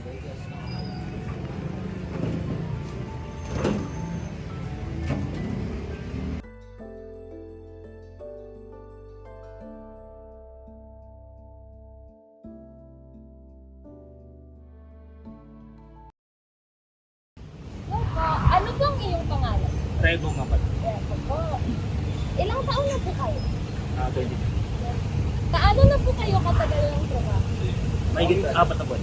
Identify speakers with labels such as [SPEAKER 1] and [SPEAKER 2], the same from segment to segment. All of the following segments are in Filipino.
[SPEAKER 1] Ano bang iyong pangalan?
[SPEAKER 2] Rebo nga pala.
[SPEAKER 1] Eto po. Ilang taon na po kayo?
[SPEAKER 2] 20.
[SPEAKER 1] Kaano na po kayo katagal ng trabaho?
[SPEAKER 2] Mahigit 4 na buwan.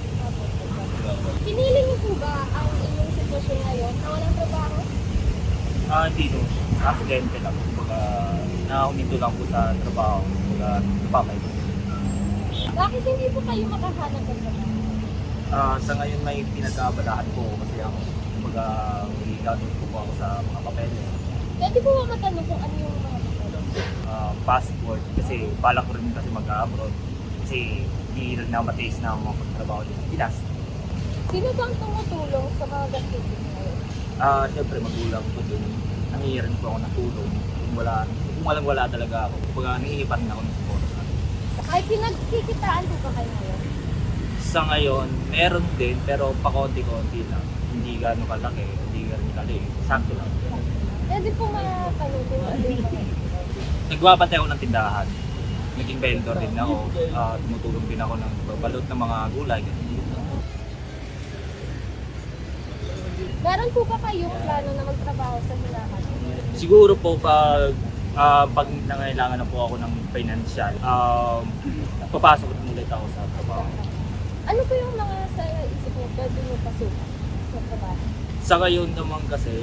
[SPEAKER 1] Pinili niyo po ba ang inyong sitwasyon ngayon na walang trabaho?
[SPEAKER 2] Hindi no. Aksidente lang. Kumbaga, nahuminto lang po sa trabaho. Kumbaga, napapay.
[SPEAKER 1] Bakit hindi po kayo makahanap ng trabaho?
[SPEAKER 2] Sa ngayon may pinagkaabalahan po kasi ako. Kumbaga, may gagawin po ako sa mga papeles.
[SPEAKER 1] Pwede po ba matanong kung ano yung mga papeles?
[SPEAKER 2] Passport. Kasi balak ko rin kasi mag-abroad. Kasi hindi rin na matiis na mga pagtrabaho din sa Pinas.
[SPEAKER 1] Sino bang tumutulong sa mga gastusin ngayon?
[SPEAKER 2] Siyempre magulang ko dun. Nangihirin po ako ng tulong. Kung wala talaga ako. Kumbaga, nangihipan na ako ng support sa akin.
[SPEAKER 1] Ay, pinagkikitaan po ba kayo ngayon?
[SPEAKER 2] Sa ngayon, meron din pero pakonti-konti lang. Hindi gano'ng kalaki, hindi gano'ng kaliit. Sakto lang.
[SPEAKER 1] Pwede po matanong kung ano yung mga
[SPEAKER 2] Nagbabantay ako ng tindahan. Naging vendor din ako. Tumutulong din ako ng balot ng mga gulay.
[SPEAKER 1] Meron po ba kayong plano na magtrabaho sa Hilakan?
[SPEAKER 2] Siguro po pag nangailangan na po ako ng financial, papasok ulit ako sa trabaho.
[SPEAKER 1] Ano po yung mga sa isip mo pwede nyo pasukan sa trabaho?
[SPEAKER 2] Sa ngayon naman kasi,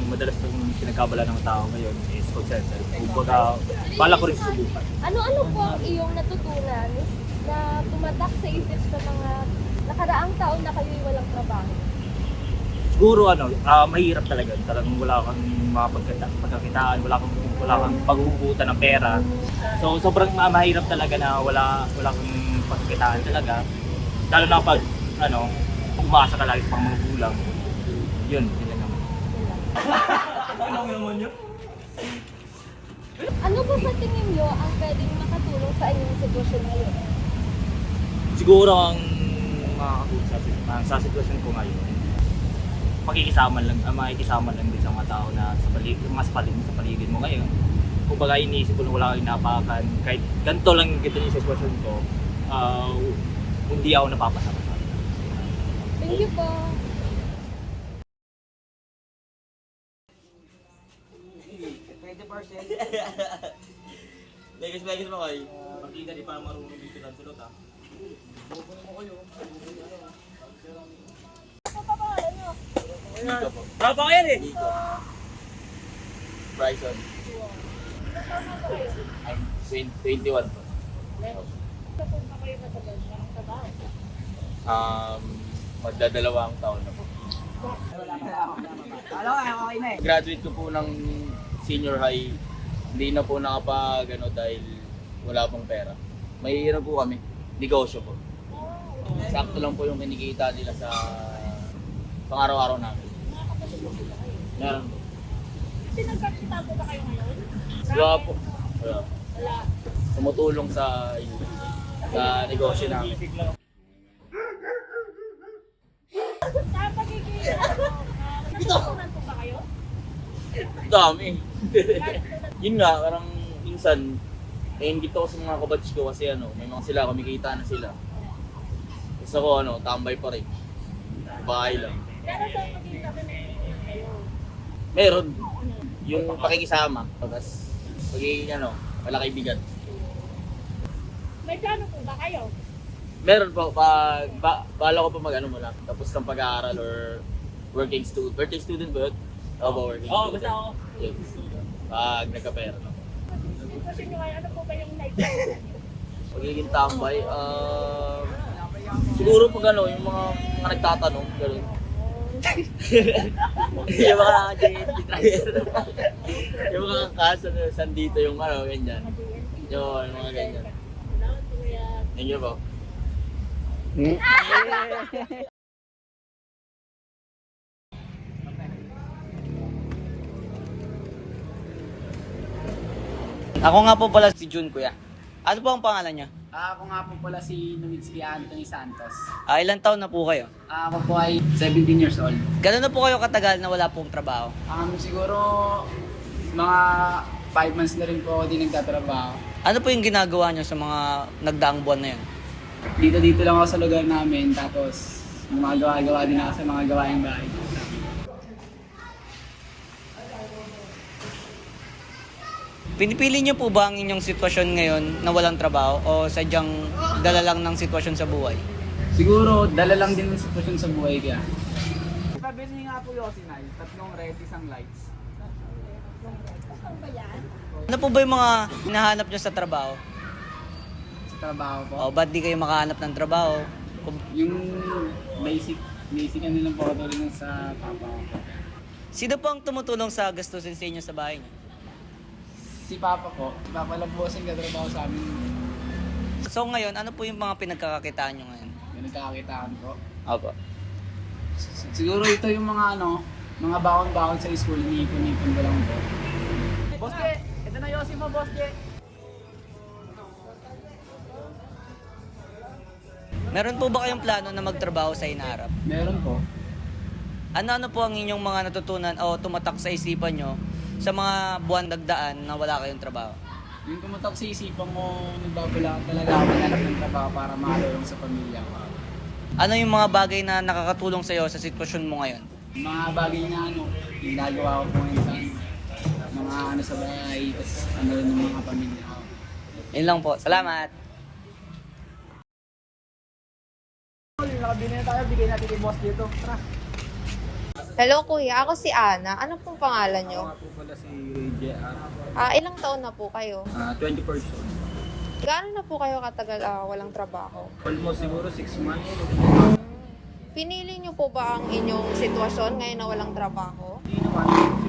[SPEAKER 2] madalas pong pinagkabala ng tao ngayon is call center. Kumbaga, bala ko rin susubukan.
[SPEAKER 1] Ano-ano po ang iyong natutunan na tumatak sa isip sa mga nakaraang taon na kayo'y walang trabaho?
[SPEAKER 2] Siguro mahirap talaga. Talagang wala kang pagkakitaan, wala kang paghuhugutan ng pera. So sobrang mahirap talaga na wala kang pagkakitaan talaga. Lalo na pag umaasa ka lagi sa mga magulang. Yun lang naman. Ano naman yun?
[SPEAKER 1] Ano po sa tingin nyo ang pwedeng makatulong sa inyong sitwasyon ngayon?
[SPEAKER 2] Siguro ang makakatulong sa sitwasyon ko ngayon, makikisama lang din sa mga tao na sa paligid mo ngayon. Kung baga iniisip ko na wala kang inapakan, kahit ganito lang yung sitwasyon ko, hindi ako napapasama.
[SPEAKER 1] Thank you po.
[SPEAKER 2] Megas mo kayo. Partida di pa marunong dito lang sulot ha.
[SPEAKER 1] Ano pa pangalan nyo?
[SPEAKER 2] Nico po. Tapa ko yan eh! Nico. Bryson. I'm 21 po.
[SPEAKER 1] Sa po ba kayo matagal ng trabaho?
[SPEAKER 2] Magdadalawang taon na po. Graduate ko po ng senior high. Hindi na po dahil wala pong pera. Mahihirap po kami. Negosyo po. Sakto lang po yung kinikita nila sa pang-araw-araw namin. Meron po.
[SPEAKER 1] Pinagkakita po ba kayo ngayon?
[SPEAKER 2] Wala po.
[SPEAKER 1] Wala.
[SPEAKER 2] Tumutulong sa negosyo namin.
[SPEAKER 1] Sa pagiging natutunan po ba kayo?
[SPEAKER 2] Dami. Yun nga, parang minsan, nainggit ako sa mga kabatch ko kasi may mga sila, kumikita na sila. Tapos ako, tambay pa rin. Bahay lang.
[SPEAKER 1] Pero sa pagiging kayo?
[SPEAKER 2] Meron. Yung pakikisama. Tapos, pagiging malakaibigan.
[SPEAKER 1] May plano po ba kayo?
[SPEAKER 2] Meron po, bala ko pa mula. Tapos ng pag-aaral or working student. Working student ba yun? Oo, working student.
[SPEAKER 3] Basta ako.
[SPEAKER 2] Yes. Pag nagka-pera na.
[SPEAKER 1] Kasi nyo ano po ba yung night?
[SPEAKER 2] Pagiging tambay, siguro pag yung mga nagtatanong, gano'n. Yung mga JNT driver. Yung mga kaso na saan dito yung ganyan. Yung mga ganyan. Thank you po.
[SPEAKER 3] Ako nga po pala si Jun, kuya. Ano po ang pangalan niya?
[SPEAKER 4] Ako nga po pala si Numitsuki Anthony Santos.
[SPEAKER 3] Ilang taon na po kayo?
[SPEAKER 4] Ako po ay 17 years old.
[SPEAKER 3] Gano'n na po kayo katagal na wala pong trabaho?
[SPEAKER 4] Siguro mga 5 months na rin po ako din nagtatrabaho.
[SPEAKER 3] Ano po yung ginagawa niyo sa mga nagdaang buwan na yun?
[SPEAKER 4] Dito lang ako sa lugar namin, tapos gumagawa din ako sa mga gawaing bahay.
[SPEAKER 3] Pinipili niyo po ba ang inyong sitwasyon ngayon na walang trabaho o sadyang dala lang ng sitwasyon sa buhay?
[SPEAKER 4] Siguro dala lang din ang sitwasyon sa buhay kaya. Pabili nga po yung Osinay, 3 red, 1 lights.
[SPEAKER 3] Ano po ba yung mga hinahanap niyo sa trabaho?
[SPEAKER 4] Sa trabaho po.
[SPEAKER 3] O ba't di kayo makahanap ng trabaho?
[SPEAKER 4] Yung basic ano lang po katulad ng sa trabaho ko.
[SPEAKER 3] Sino po ang tumutulong sa gastusin sa inyo sa bahay niyo?
[SPEAKER 4] Si Papa po. Si Papa lang po kasing katrabaho sa amin.
[SPEAKER 3] So ngayon, ano po yung mga pinagkakakitaan niyo ngayon?
[SPEAKER 4] Yung nagkakakitaan ko.
[SPEAKER 3] Opo.
[SPEAKER 4] Siguro ito yung mga mga baon-baon sa school, iniipon-ipon ko lang po. Boss J, ito na yosi mo, Boss J.
[SPEAKER 3] Meron po ba kayong plano na magtrabaho sa inaharap?
[SPEAKER 4] Meron po.
[SPEAKER 3] Ano po ang inyong mga natutunan o tumatak sa isipan nyo sa mga buwan nagdaan na wala kayong trabaho?
[SPEAKER 4] Yung tumutok sa isipan mo, nagbabala talaga ako manalap ng trabaho para makalulong sa pamilya ko.
[SPEAKER 3] Ano yung mga bagay na nakakatulong sa'yo sa sitwasyon mo ngayon?
[SPEAKER 4] Yung mga bagay na ginagawa ko po ngayon sa mga sa bahay, tapos rin ng mga pamilya ko.
[SPEAKER 3] Yun lang po. Salamat!
[SPEAKER 4] Nakabili na tayo, bigay natin kay Boss dito. Tara!
[SPEAKER 5] Hello kuya, ako si Ana. Ano pong pangalan nyo?
[SPEAKER 4] Ako po pala si JR.
[SPEAKER 5] Ilang taon na po kayo?
[SPEAKER 4] 20 person.
[SPEAKER 5] Gaano na po kayo katagal walang trabaho?
[SPEAKER 4] Almost siguro 6 months.
[SPEAKER 5] Pinili nyo po ba ang inyong sitwasyon ngayon na walang trabaho?
[SPEAKER 4] Hindi naman.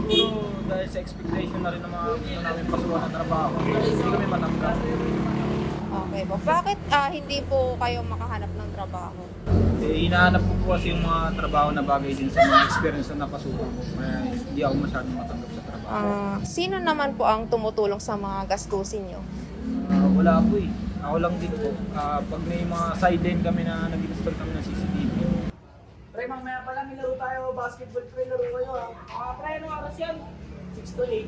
[SPEAKER 4] Siguro dahil sa expectation na rin ng mga gusto namin pasukan ng trabaho. Hindi kami matanggap.
[SPEAKER 5] Okay po. Bakit hindi po kayo makahanap ng trabaho?
[SPEAKER 4] Hinahanap ko po kasi yung mga trabaho na bagay din sa mga experience na napasukan ko. Kaya hindi ako masyadong matanggap sa trabaho.
[SPEAKER 5] Sino naman po ang tumutulong sa mga gastusin nyo?
[SPEAKER 4] Wala po eh. Ako lang din po. Pag may mga sideline kami na nag-install kami ng CCTV. Pre, mamaya pala may laro tayo. Basketball pre, laro kayo ha. Pre, anong oras yan? 6 to 8.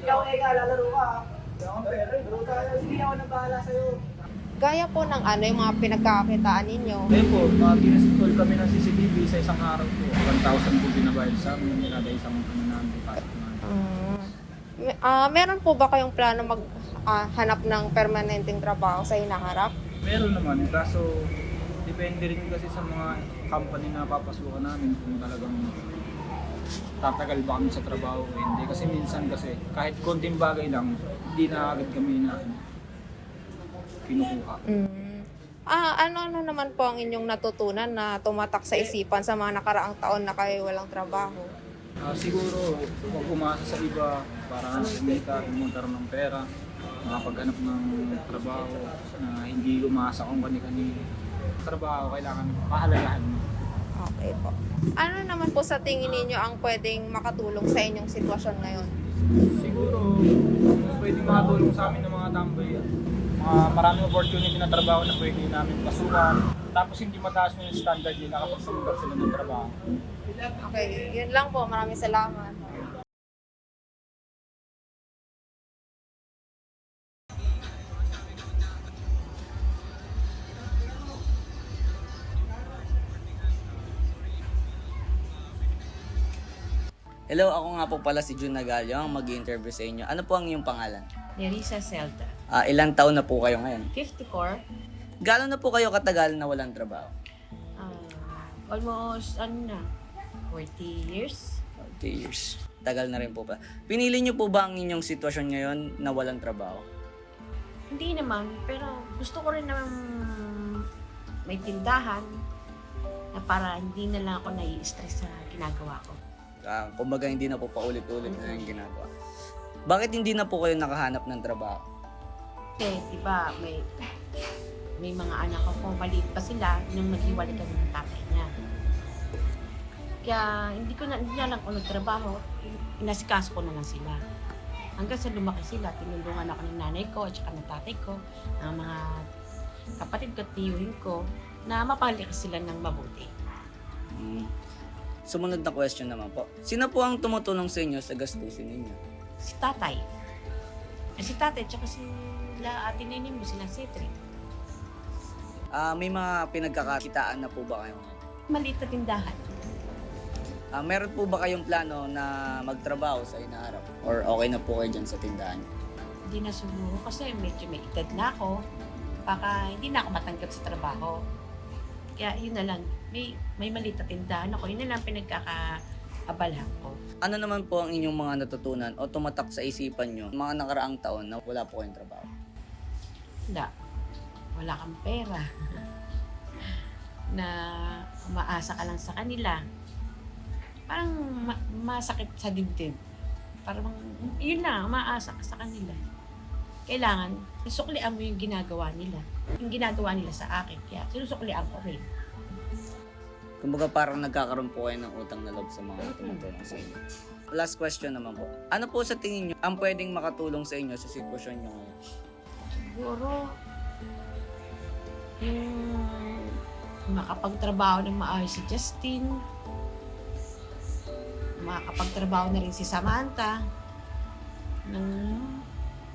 [SPEAKER 4] Ikaw lalaro ka ha. Laro tayo. Sige ako nang bahala sa'yo.
[SPEAKER 5] Gaya po ng yung mga pinagkakakitaan ninyo.
[SPEAKER 4] Ngayon po, mag-install kami ng CCTV sa isang araw po. 1,000 po binabayad sa amin. Kada isang namin pasok namin.
[SPEAKER 5] Meron po ba kayong plano maghanap ng permanenteng trabaho sa hinaharap?
[SPEAKER 4] Meron naman, kaso depende rin kasi sa mga company na papasukan namin kung talagang tatagal ba kami sa trabaho o hindi. Kasi minsan kasi kahit konting bagay lang, hindi na agad kami na kinukuha.
[SPEAKER 5] Ano naman po ang inyong natutunan na tumatak sa isipan sa mga nakaraang taon na kayo walang trabaho?
[SPEAKER 4] Siguro, huwag umasa sa iba para kumita, magkaroon ng pera, makapaghanap ng trabaho na hindi umasa kung kani-kani. Trabaho, kailangan pahalagahan mo.
[SPEAKER 5] Okay po. Ano naman po sa tingin ninyo ang pwedeng makatulong sa inyong sitwasyon ngayon?
[SPEAKER 4] Siguro, pwedeng makatulong sa amin ng mga tambay. Maraming opportunity na trabaho na pwede namin pasukan. Tapos hindi mataas yung standard nila kapag sumukat sila ng trabaho.
[SPEAKER 5] Okay, yun lang po. Maraming salamat.
[SPEAKER 3] Hello, ako nga po pala si Jun Nagalio, ang mag-interview sa inyo. Ano po ang iyong pangalan?
[SPEAKER 6] Nerissa Celta.
[SPEAKER 3] Ilang taon na po kayo ngayon?
[SPEAKER 6] 54.
[SPEAKER 3] Gano'n na po kayo katagal na walang trabaho?
[SPEAKER 6] Almost, 40 years?
[SPEAKER 3] 40 years. Tagal na rin po pa. Pinili niyo po ba ang inyong sitwasyon ngayon na walang trabaho?
[SPEAKER 6] Hindi naman, pero gusto ko rin naman may tindahan na para hindi na lang ako nai-stress sa ginagawa ko.
[SPEAKER 3] Kumbaga hindi na po paulit-ulit na yung ginagawa. Bakit hindi na po kayo nakahanap ng trabaho?
[SPEAKER 6] Kasi, di ba, may mga anak ko, maliit pa sila nung naghiwalay kami ng tatay niya. Kaya hindi na lang ako nagtrabaho, inasikaso ko na lang sila. Hanggang sa lumaki sila, tinulungan ako ng nanay ko at saka ng tatay ko, ng mga kapatid ko at tiyuhin ko, na mapalaki sila ng mabuti.
[SPEAKER 3] Sumunod na question naman po. Sino po ang tumutulong sa inyo sa gastusin ninyo?
[SPEAKER 6] Si tatay. Si tatay at saka ate nining mo, sila Cedric.
[SPEAKER 3] May mga pinagkakakitaan na po ba kayo?
[SPEAKER 6] Maliit na tindahan.
[SPEAKER 3] Meron po ba kayong plano na magtrabaho sa inaharap? Or okay na po kayo dyan sa tindahan?
[SPEAKER 6] Hindi na siguro kasi medyo may edad na ako. Baka hindi na ako matanggap sa trabaho. Kaya yun na lang. May maliit na tindahan ako. Yun na lang pinagkakaabalahan ko.
[SPEAKER 3] Ano naman po ang inyong mga natutunan o tumatak sa isipan nyo mga nakaraang taon na wala po kayong trabaho?
[SPEAKER 6] Wala kang pera. Na umaasa ka lang sa kanila. Parang masakit sa dibdib. Parang yun lang, umaasa ka sa kanila. Kailangan, isuklian mo yung ginagawa nila. Yung ginagawa nila sa akin. Kaya sinusuklian ko rin.
[SPEAKER 3] Kumbaga parang nagkakaroon po kayo ng utang na loob sa mga tumutulong sa inyo. Last question naman po. Ano po sa tingin nyo ang pwedeng makatulong sa inyo sa sitwasyon nyo ngayon?
[SPEAKER 6] Siguro, yung makapagtrabaho ng maayos si Justin, makapagtrabaho na rin si Samantha, nang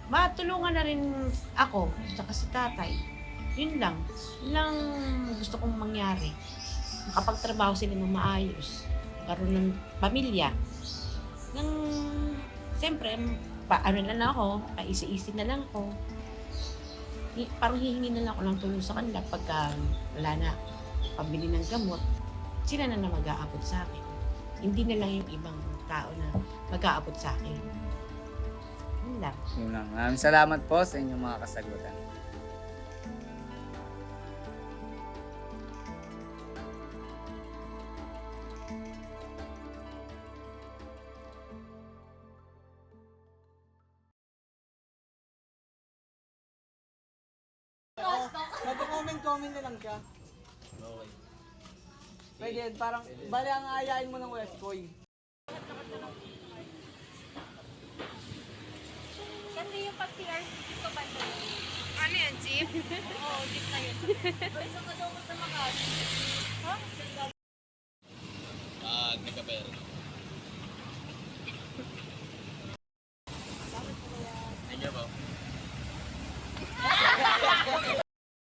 [SPEAKER 6] matulungan na rin ako, tsaka si tatay. Yun lang gusto kong mangyari. Makapagtrabaho sila ng maayos, magkaroon ng pamilya. Nang, siyempre, paano na lang ako, paisi-isi na lang ako. Parang hihingi na lang ako ng tulong sa kanila pagka wala na pambili ng gamot, sila na mag-aabot sa akin. Hindi na lang yung ibang tao na mag-aabot sa akin. Yun lang.
[SPEAKER 3] Yun lang. Maraming salamat po sa inyong mga kasagutan.
[SPEAKER 7] Mag-comment na lang siya. Okay. Pwede yan, parang, bali ang aayain mo ng West Boy.
[SPEAKER 1] Kasi yung pag-PR dito ba ito?
[SPEAKER 5] Ano yan, Jeep?
[SPEAKER 1] Oo, jeep na yun. Gusto ko daw sa Makati. Ha?